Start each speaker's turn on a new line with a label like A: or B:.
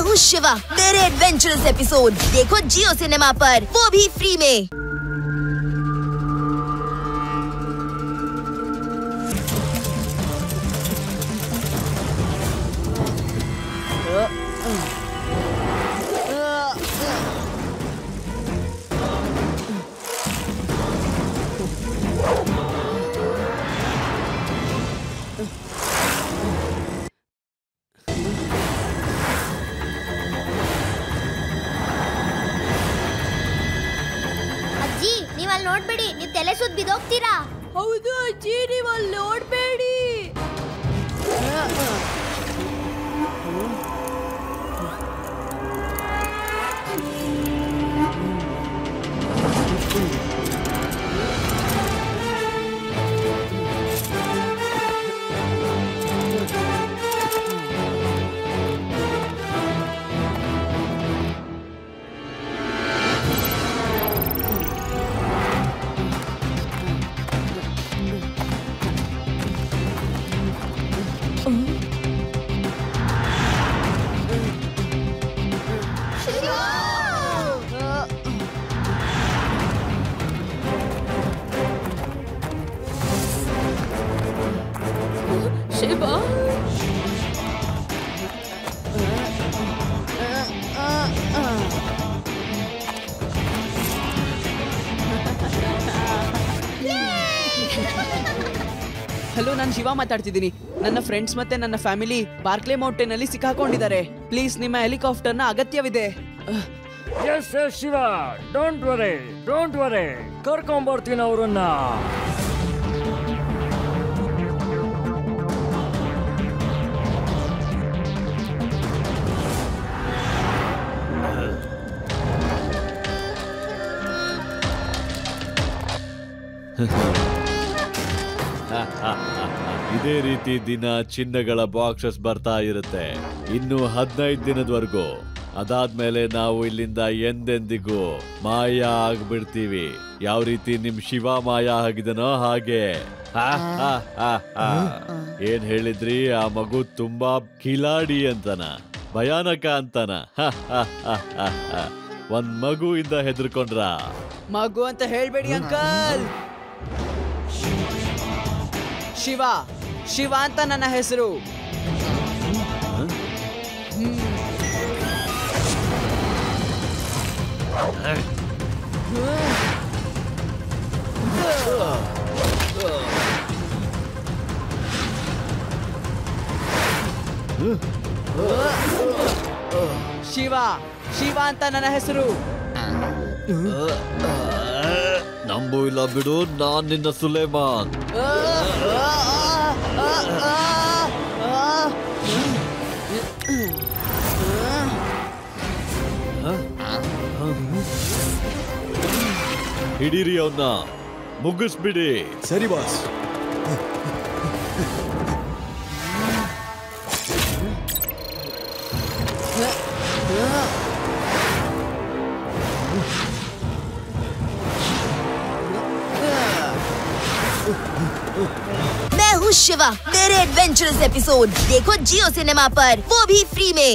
A: हूँ शिवा। मेरे adventurous episode देखो जियो सिनेमा पर, वो भी फ्री में।
B: ಅಜ್ಜಿ, ನೀವ್ ಅಲ್ಲಿ ನೋಡ್ಬೇಡಿ, ನೀವ್ ತಲೆ ಸುತ್ತ ಬಿದ್ದೋಗ್ತೀರಾ.
A: ಹೌದು ಅಜ್ಜಿ, ನೀವು ಅಲ್ಲಿ ನೋಡ್ಬೇಡಿ. ಶಿವ,
C: ಹಲೋ, ನಾನು ಶಿವ ಮಾತಾಡ್ತಿದ್ದೀನಿ. ನನ್ನ ಫ್ರೆಂಡ್ಸ್ ಮತ್ತೆ ನನ್ನ ಫ್ಯಾಮಿಲಿ ಬಾರ್ಕ್ಲೆ ಮೌಂಟೇನ್ ಅಲ್ಲಿ ಸಿಕ್ಕಾಕೊಂಡಿದ್ದಾರೆ. ಪ್ಲೀಸ್, ನಿಮ್ಮ ಹೆಲಿಕಾಪ್ಟರ್ನ ಅಗತ್ಯವಿದೆ.
D: ಎಸ್ ಶಿವ, ಡೋಂಟ್ ವರಿ, ಕರ್ಕೊಂಡ್ಬರ್ತೀನಿ ಅವ್ರನ್ನ.
E: ಇದೇ ರೀತಿ ದಿನ ಚಿನ್ನಗಳ ಬಾಕ್ಸಸ್ ಬರ್ತಾ ಇರುತ್ತೆ, ಇನ್ನು 15 ದಿನದವರೆಗೂ. ಅದಾದ್ಮೇಲೆ ನಾವು ಇಲ್ಲಿಂದ ಎಂದೆಂದಿಗೂ ಮಾಯ ಆಗ್ಬಿಡ್ತೀವಿ. ಯಾವ ರೀತಿ ನಿಮ್ ಶಿವ ಮಾಯ ಆಗಿದನೋ ಹಾಗೆ. ಏನ್ ಹೇಳಿದ್ರಿ? ಆ ಮಗು ತುಂಬಾ ಕಿಲಾಡಿ ಅಂತನ, ಭಯಾನಕ ಅಂತನ? ಒಂದ್ ಮಗುವಿಂದ ಹೆದರ್ಕೊಂಡ್ರ?
C: ಮಗು ಅಂತ ಹೇಳ್ಬೇಡಿ ಅಂಕಲ್. ಶಿವ ಅಂತ ನನ್ನ ಹೆಸರು. ಶಿವ ಅಂತ ನನ್ನ ಹೆಸರು.
E: ನಂಬು ಇಲ್ಲ ಬಿಡು, ನಾನ್ ನಿನ್ನ ಸುಲೇಮಾನ್. ಹಿಡೀರಿ ಅವನ್ನ, ಮುಗಿಸ್ಬಿಡಿ.
F: ಸರಿ ಬಾಸ್.
A: मैं हूँ शिवा। मेरे एडवेंचरस एपिसोड देखो जियो सिनेमा पर, वो भी फ्री में।